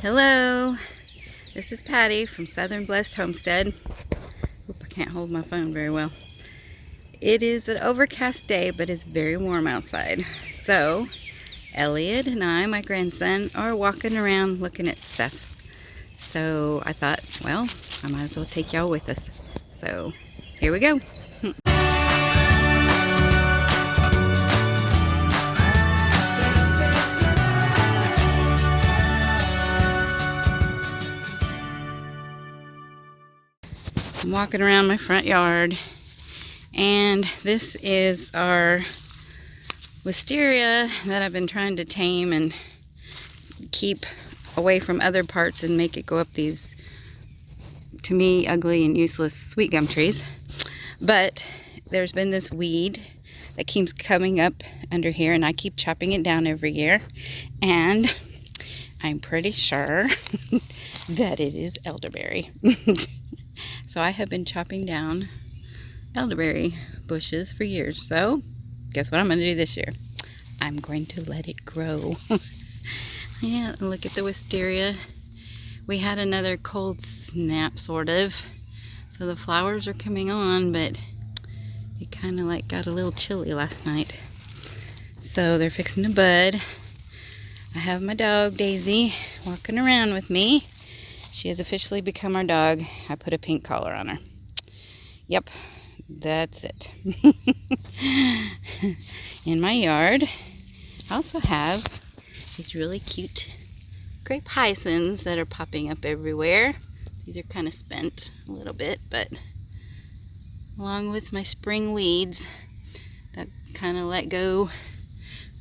Hello, this is Patti from Southern Blessed Homestead. Oop, I can't hold my phone very well. It is an overcast day, but it's very warm outside. So, Elliot and I, my grandson, are walking around looking at stuff. So I thought, well, I might as well take y'all with us. So, here we go. I'm walking around my front yard, and this is our wisteria that I've been trying to tame and keep away from other parts and make it go up these, to me, ugly and useless sweet gum trees. But there's been this weed that keeps coming up under here, and I keep chopping it down every year, and I'm pretty sure that it is elderberry. So I have been chopping down elderberry bushes for years. So guess what I'm going to do this year? I'm going to let it grow. Yeah, look at the wisteria. We had another cold snap, sort of. So the flowers are coming on, but it kind of like got a little chilly last night. So they're fixing to bud. I have my dog, Daisy, walking around with me. She has officially become our dog. I put a pink collar on her. Yep, that's it. In my yard, I also have these really cute grape hyacinths that are popping up everywhere. These are kind of spent a little bit, but along with my spring weeds that kind of let go.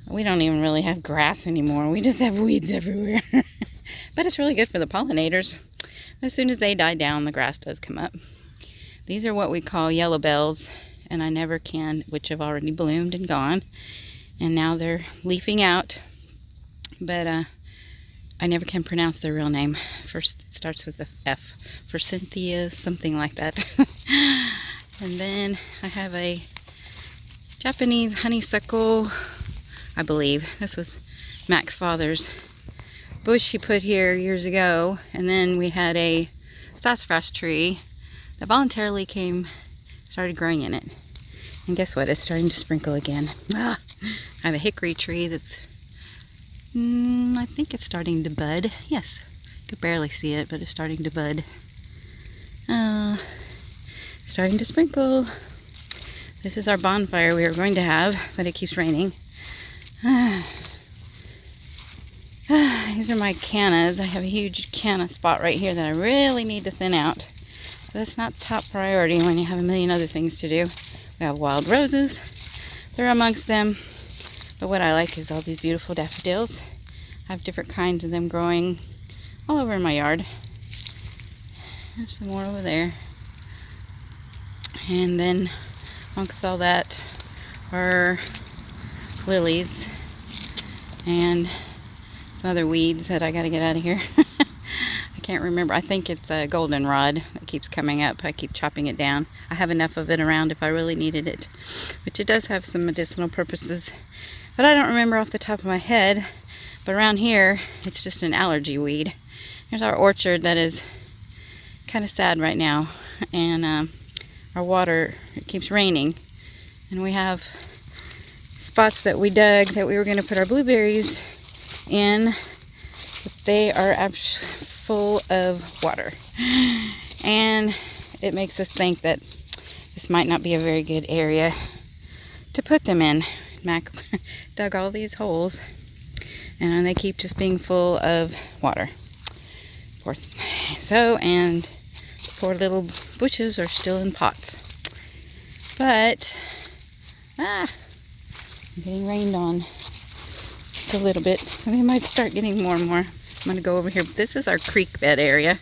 We don't even really have grass anymore. We just have weeds everywhere. But it's really good for the pollinators. As soon as they die down, the grass does come up. These are what we call yellow bells, and I never can, which have already bloomed and gone. And now they're leafing out. But I never can pronounce their real name. First, it starts with a F. For Cynthia, something like that. And then I have a Japanese honeysuckle, I believe. This was Mac's father's bush he put here years ago. And then we had a sassafras tree that voluntarily started growing in it. And guess what? It's starting to sprinkle again. I have a hickory tree that's, I think it's starting to bud. Yes, you could barely see it, but it's starting to bud. Starting to sprinkle. This is our bonfire we were going to have, but it keeps raining. These are my cannas. I have a huge canna spot right here that I really need to thin out. So that's not top priority when you have a million other things to do. We have wild roses. They're amongst them. But what I like is all these beautiful daffodils. I have different kinds of them growing all over in my yard. There's some more over there. And then amongst all that are lilies and some other weeds that I got to get out of here. I can't remember. I think it's a goldenrod that keeps coming up. I keep chopping it down. I have enough of it around if I really needed it, which it does have some medicinal purposes, but I don't remember off the top of my head. But around here, it's just an allergy weed. Here's our orchard that is kind of sad right now, and our water, it keeps raining, and we have spots that we dug that we were going to put our blueberries in, but they are absolutely full of water, and it makes us think that this might not be a very good area to put them in. Mac dug all these holes, and they keep just being full of water. And the poor little bushes are still in pots. But I'm getting rained on a little bit, so they might start getting more and more. I'm going to go over here. This is our creek bed area,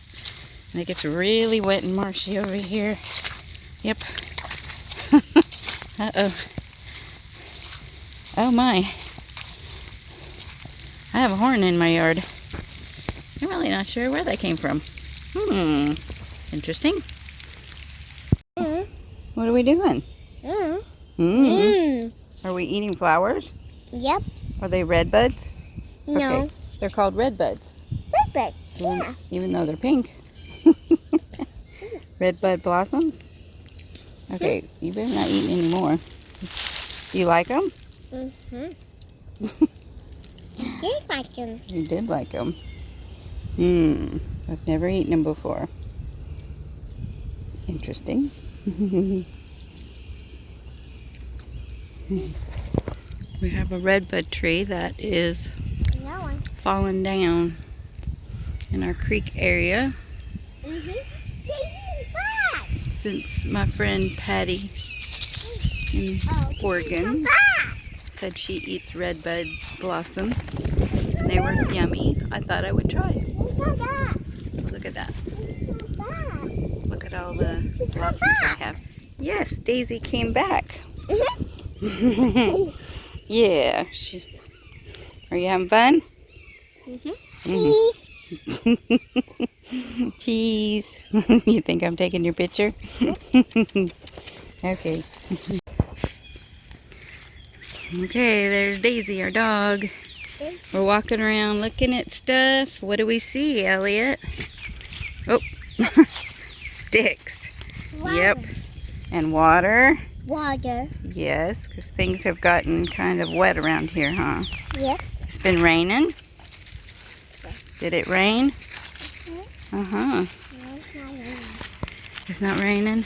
and it gets really wet and marshy over here. Yep. Uh-oh. Oh my. I have a horn in my yard. I'm really not sure where that came from. Interesting. What are we doing? Are we eating flowers? Yep. Are they red buds? No. Okay. They're called red buds. Red redbud, yeah. Even though they're pink. Redbud blossoms? Okay, you better not eat any more. Do you like them? Mm-hmm. I did like them. You did like them. I've never eaten them before. Interesting. We have a redbud tree that is fallen down in our creek area. Since my friend Patti in Oregon said she eats redbud blossoms. They were yummy. I thought I would try it. Look at that. Look at all the blossoms I have. Yes, Daisy came back. Yeah. Are you having fun? Cheese. You think I'm taking your picture? Okay. Okay, there's Daisy, our dog. We're walking around looking at stuff. What do we see, Elliot? Oh, sticks. Water. Yep. And water. Water. Yes, because things have gotten kind of wet around here, huh? Yep. It's been raining. Did it rain? No, Uh-huh. it's not raining. It's not raining?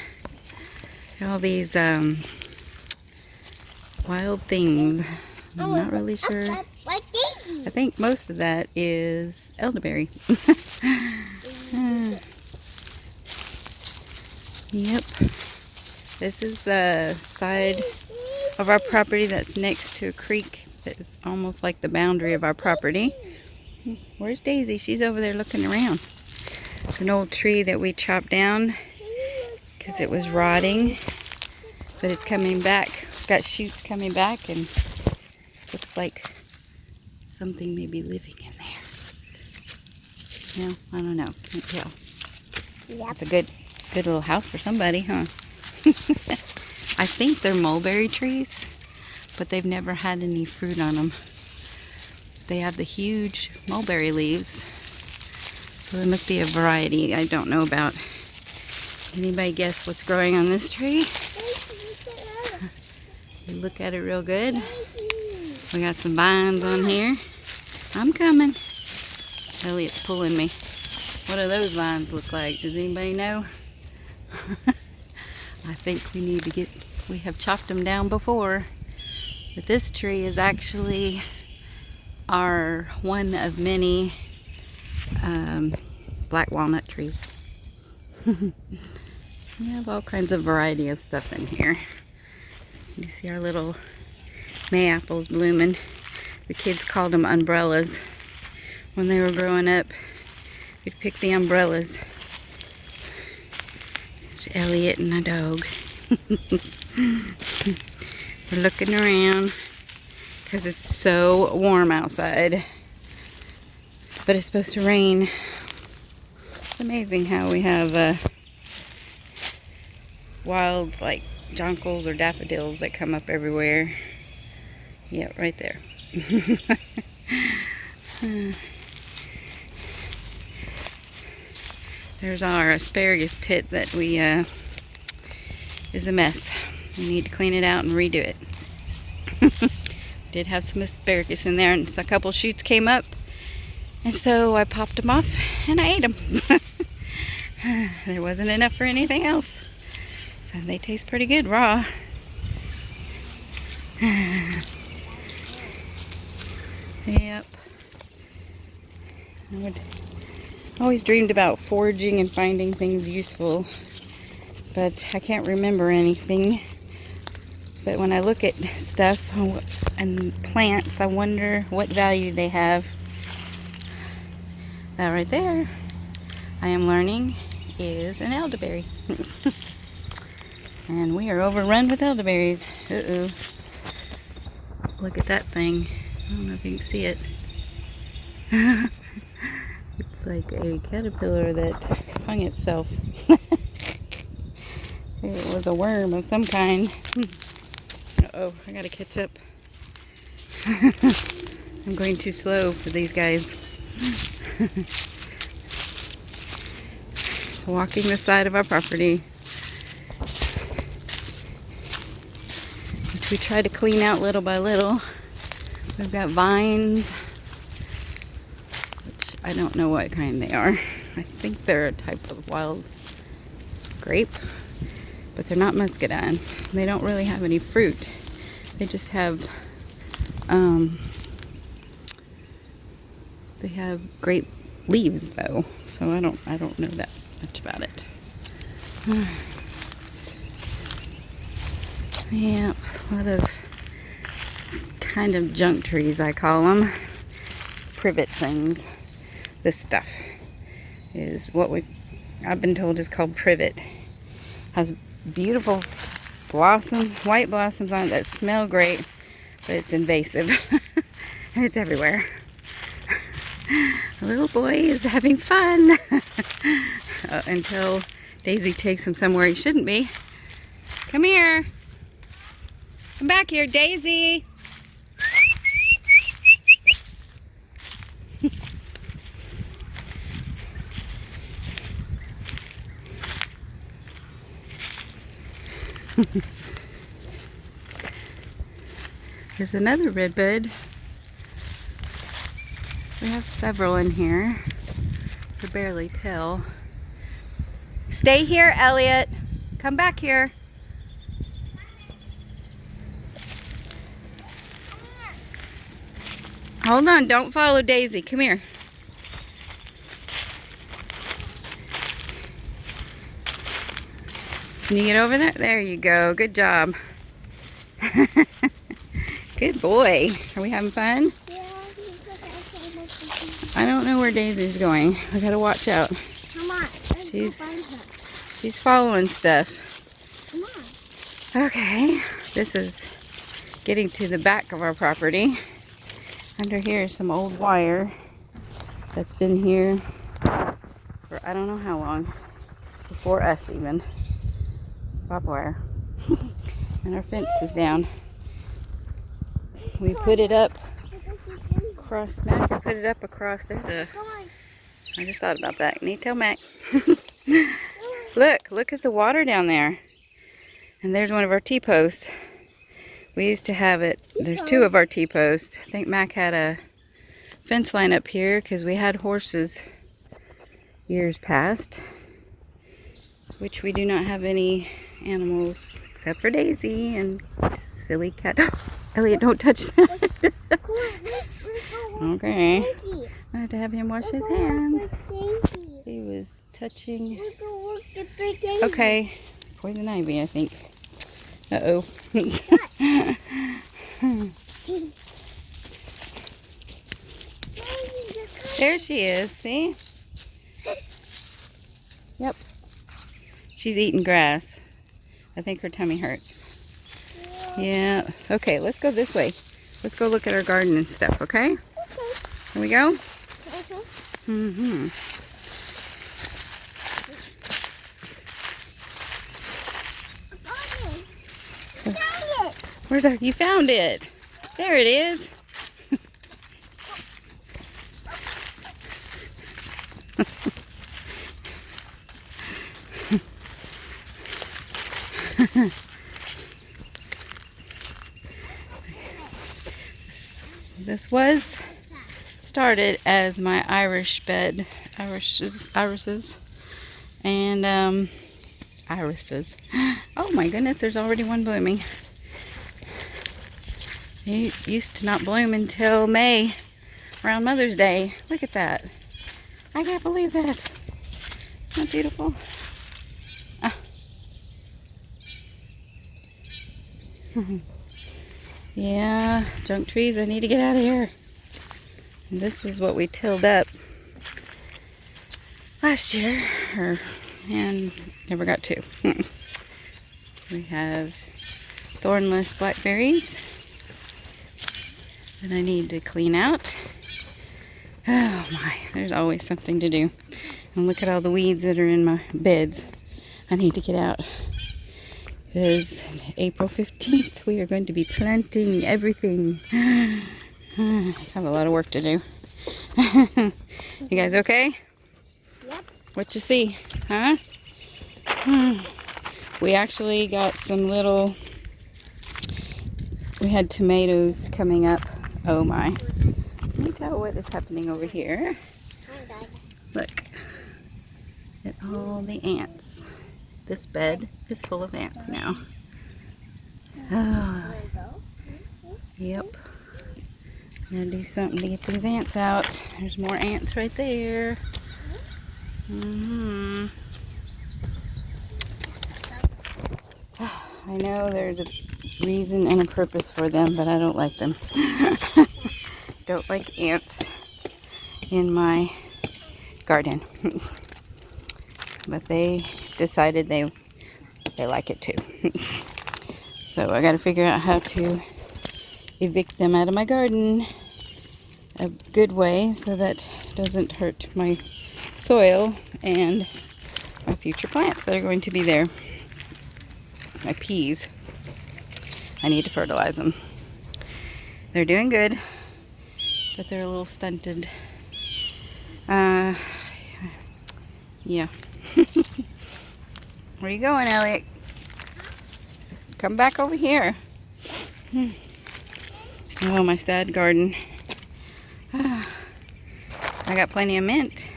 All these wild things. I'm not really sure. I think most of that is elderberry. Yep. This is the side of our property that's next to a creek that is almost like the boundary of our property. Where's Daisy? She's over there looking around. It's an old tree that we chopped down because it was rotting, but it's coming back. It's got shoots coming back, and looks like something may be living in there. No, I don't know. Can't tell. Yep. It's a good little house for somebody, huh? I think they're mulberry trees, but they've never had any fruit on them. They have the huge mulberry leaves, so there must be a variety I don't know about. Anybody guess what's growing on this tree? You look at it real good. We got some vines on here. I'm coming. Elliot's pulling me. What do those vines look like? Does anybody know? I think we have chopped them down before. But this tree is actually our one of many black walnut trees. We have all kinds of variety of stuff in here. You see our little May apples blooming. The kids called them umbrellas. When they were growing up, we'd pick the umbrellas. There's Elliot and a dog. We're looking around because it's so warm outside. But it's supposed to rain. It's amazing how we have wild, like, jonquils or daffodils that come up everywhere. Yeah, right there. There's our asparagus pit that we is a mess. We need to clean it out and redo it. Did have some asparagus in there, and so a couple shoots came up, and so I popped them off and I ate them. There wasn't enough for anything else, so they taste pretty good raw. Yep. I always dreamed about foraging and finding things useful, but I can't remember anything. But when I look at stuff and plants, I wonder what value they have. That right there, I am learning, is an elderberry. And we are overrun with elderberries. Uh-oh. Look at that thing. I don't know if you can see it. It's like a caterpillar that hung itself. It was a worm of some kind. Uh-oh, I gotta catch up. I'm going too slow for these guys. Just walking the side of our property, which we try to clean out little by little. We've got vines, which I don't know what kind they are. I think they're a type of wild grape, but they're not muscadine. They don't really have any fruit. They just have they have grape leaves though, so I don't know that much about it. Yeah, a lot of kind of junk trees, I call them. Privet things. This stuff is what I've been told is called privet. Has beautiful blossoms, white blossoms on it that smell great, but it's invasive. And it's everywhere. The little boy is having fun until Daisy takes him somewhere he shouldn't be. Come here. Come back here, Daisy. There's another redbud. We have several in here. You can barely tell. Stay here, Elliot. Come back here. Hold on, don't follow Daisy. Come here. Can you get over there? There you go. Good job. Good boy. Are we having fun? Yeah, I don't know where Daisy's going. I gotta watch out. come on. Let's go find her. She's following stuff. Come on. Okay. This is getting to the back of our property. Under here is some old wire that's been here for I don't know how long. Before us even. Barbed wire. And our fence is down. We put it up across. Mac can put it up across. There's a. Come on. I just thought about that. Need to tell Mac. Look at the water down there. And there's one of our T-posts. We used to have it. There's two of our T-posts. I think Mac had a fence line up here because we had horses years past, which we do not have any animals except for Daisy and silly cat. Elliot, don't touch that. Okay. I have to have him wash his hands. He was touching. Okay. Poison ivy, I think. Uh-oh. There she is, see? Yep. She's eating grass. I think her tummy hurts. Yeah. Okay, let's go this way. Let's go look at our garden and stuff, okay? Okay. Here we go? Mm-hmm. Where's our, you found it. There it is. This was started as my Irish bed, irises, and irises. Oh my goodness, there's already one blooming. It used to not bloom until May, around Mother's Day. Look at that. I can't believe that. Isn't that beautiful? Ah. Yeah, junk trees, I need to get out of here. And this is what we tilled up last year, and never got to. We have thornless blackberries that I need to clean out. Oh my, there's always something to do. And look at all the weeds that are in my beds. I need to get out. Because April 15th we are going to be planting everything. I have a lot of work to do. You guys okay? Yep. What you see? Huh? We actually got some little... We had tomatoes coming up. Oh my. Can you tell what is happening over here? Look at all the ants. This bed is full of ants now. Oh, yep. Gotta do something to get these ants out. There's more ants right there. I know there's a reason and a purpose for them, but I don't like them. Don't like ants in my garden. But they decided they like it too. So I gotta figure out how to evict them out of my garden a good way so that it doesn't hurt my soil and my future plants that are going to be there. My peas. I need to fertilize them. They're doing good, but they're a little stunted. Yeah. Where you going, Elliot? Come back over here. Oh, my sad garden. I got plenty of mint.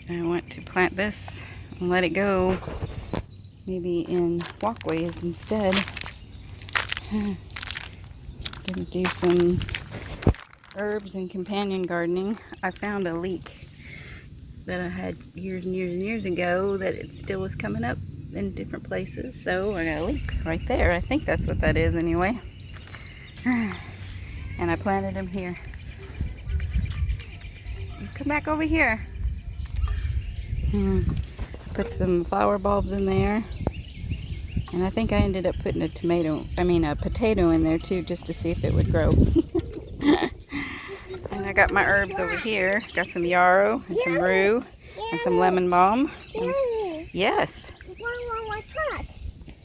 I want to plant this and let it go. Maybe in walkways instead. Gonna do some herbs and companion gardening. I found a leek that I had years and years and years ago that it still was coming up in different places. So I got a leek right there. I think that's what that is anyway. And I planted them here. Come back over here. Put some flower bulbs in there. And I think I ended up putting a potato in there too, just to see if it would grow. And I got my herbs over here. Got some yarrow and some rue and some lemon balm. And yes.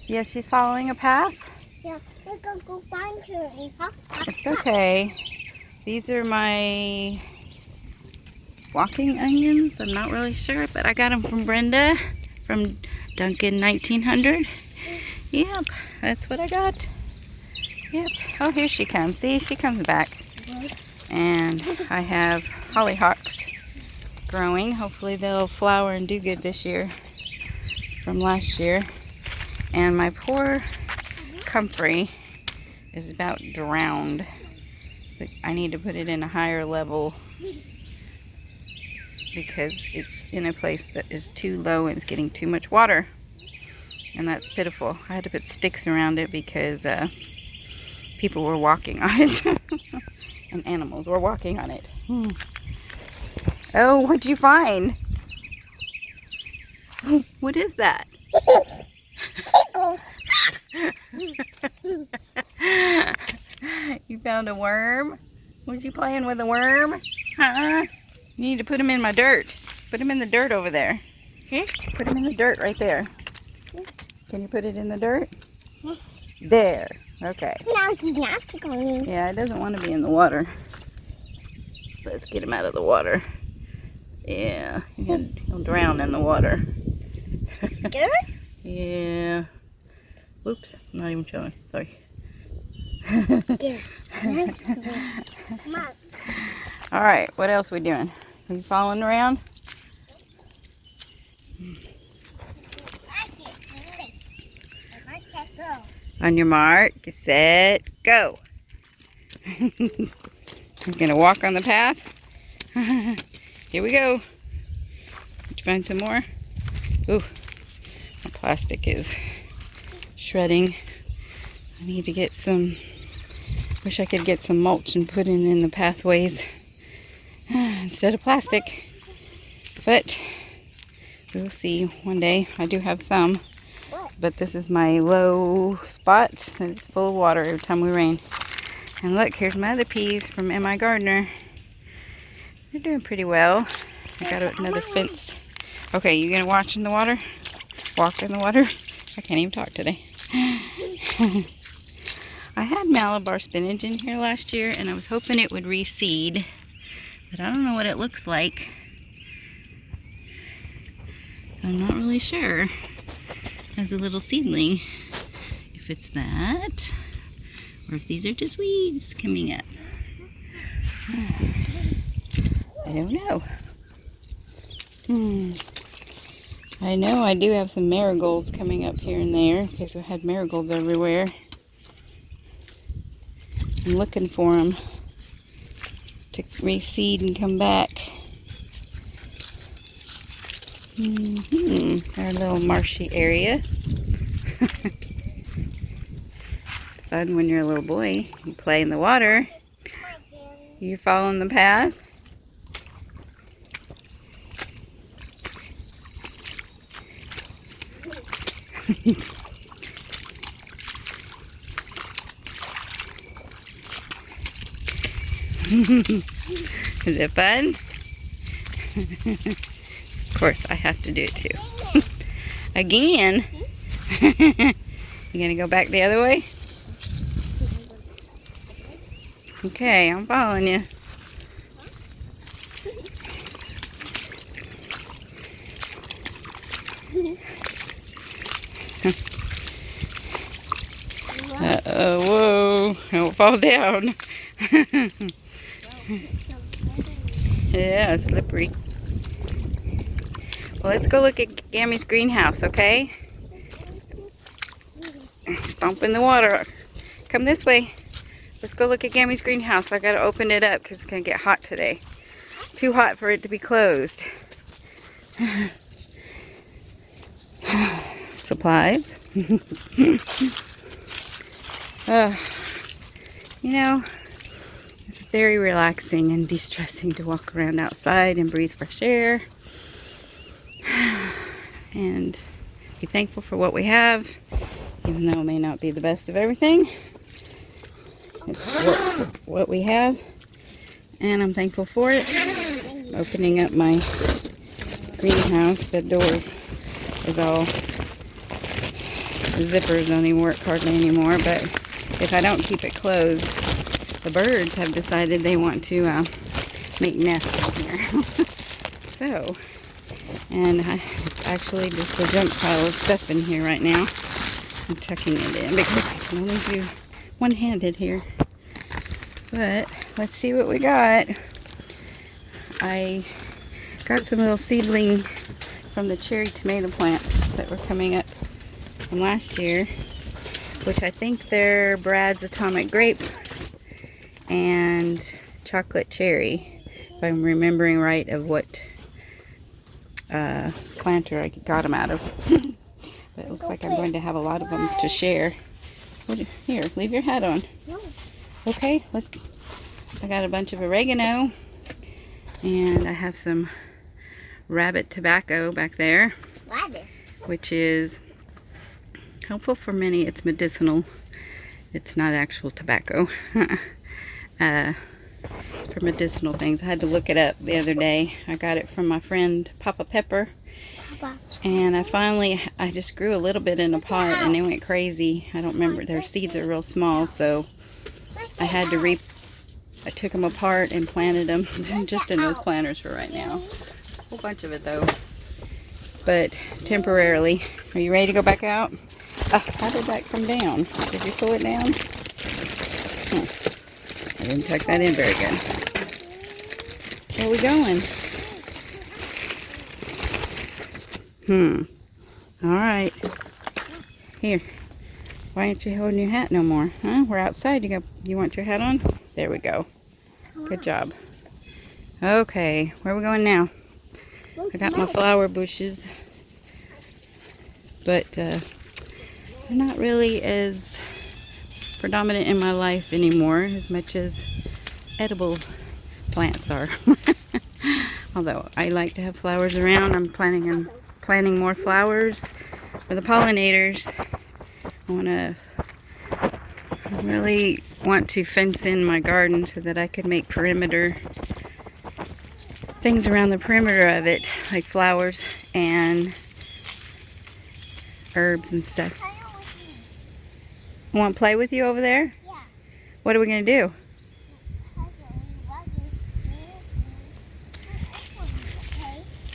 Yeah, she's following a path? Yeah, we're gonna go find her and talk. It's okay. These are my walking onions. I'm not really sure, but I got them from Brenda from Duncan 1900. Yep, that's what I got. Yep. Oh, here she comes. See, she comes back. And I have hollyhocks growing. Hopefully they'll flower and do good this year from last year. And my poor comfrey is about drowned. I need to put it in a higher level because it's in a place that is too low and it's getting too much water. And that's pitiful. I had to put sticks around it because people were walking on it. And animals were walking on it. Oh, what'd you find? What is that? You found a worm? Was you playing with a worm? Huh? You need to put him in my dirt. Put him in the dirt over there. Put him in the dirt right there. Can you put it in the dirt? There. Okay. Now he's not going. Yeah, it doesn't want to be in the water. Let's get him out of the water. Yeah, he'll drown in the water. Dirt? Yeah. Whoops, I'm not even showing. Sorry. Dirt. Come on. All right, what else are we doing? Are you following around? On your mark, set, go. You're gonna walk on the path. Here we go. Did you find some more? Ooh, the plastic is shredding. I need to get some, wish I could get some mulch and put it in the pathways instead of plastic. But we'll see one day. I do have some. But this is my low spot that it's full of water every time we rain. And look, here's my other peas from M.I. Gardner. They're doing pretty well. I got another fence. Okay, you gonna watch in the water? Walk in the water? I can't even talk today. I had Malabar spinach in here last year and I was hoping it would reseed. But I don't know what it looks like. I'm not really sure as a little seedling if it's that or if these are just weeds coming up. I don't know. I know I do have some marigolds coming up here and there because we had marigolds everywhere. I'm looking for them to reseed and come back. Our little marshy area. Fun when you're a little boy. You play in the water. You're following the path. Is it fun? Of course, I have to do it too. Again? You gonna go back the other way? Okay, I'm following you. Uh-oh, whoa, don't fall down. Yeah, slippery. Well, let's go look at Gammy's greenhouse, okay? Stomp in the water. Come this way. Let's go look at Gammy's greenhouse. I gotta open it up because it's gonna get hot today. Too hot for it to be closed. Supplies. You know, it's very relaxing and de-stressing to walk around outside and breathe fresh air and be thankful for what we have, even though it may not be the best of everything. It's what we have, and I'm thankful for it. Opening up my greenhouse, the door is all, the zippers don't even work hardly anymore, but if I don't keep it closed, the birds have decided they want to make nests here. So, and it's actually just a junk pile of stuff in here right now. I'm tucking it in because I can only do one-handed here. But let's see what we got. I got some little seedling from the cherry tomato plants that were coming up from last year, which I think they're Brad's Atomic Grape and Chocolate Cherry, if I'm remembering right of what planter I got them out of. But it looks like I'm going to have a lot of them to share. Here, leave your hat on. Okay, I got a bunch of oregano, and I have some rabbit tobacco back there, which is helpful for many. It's medicinal. It's not actual tobacco. For medicinal things. I had to look it up the other day. I got it from my friend Papa Pepper, and I just grew a little bit in a pot and they went crazy. I don't remember, their seeds are real small, so I had to I took them apart and planted them just in those planters for right now. A whole bunch of it though, but temporarily. Are you ready to go back out? How did that come down? Did you pull it down? I didn't tuck that in very good. Where are we going? Alright. Here. Why aren't you holding your hat no more? Huh? We're outside. You want your hat on? There we go. Good job. Okay. Where are we going now? I got my flower bushes. But they're not really as predominant in my life anymore as much as edible plants are. Although I like to have flowers around. I'm planting more flowers for the pollinators. I really want to fence in my garden so that I could make perimeter things around the perimeter of it, like flowers and herbs and stuff. Want to play with you over there? Yeah. What are we going to do?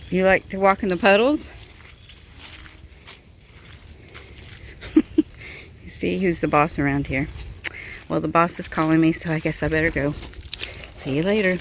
You like to walk in the puddles? See who's the boss around here. Well, the boss is calling me, so I guess I better go. See you later.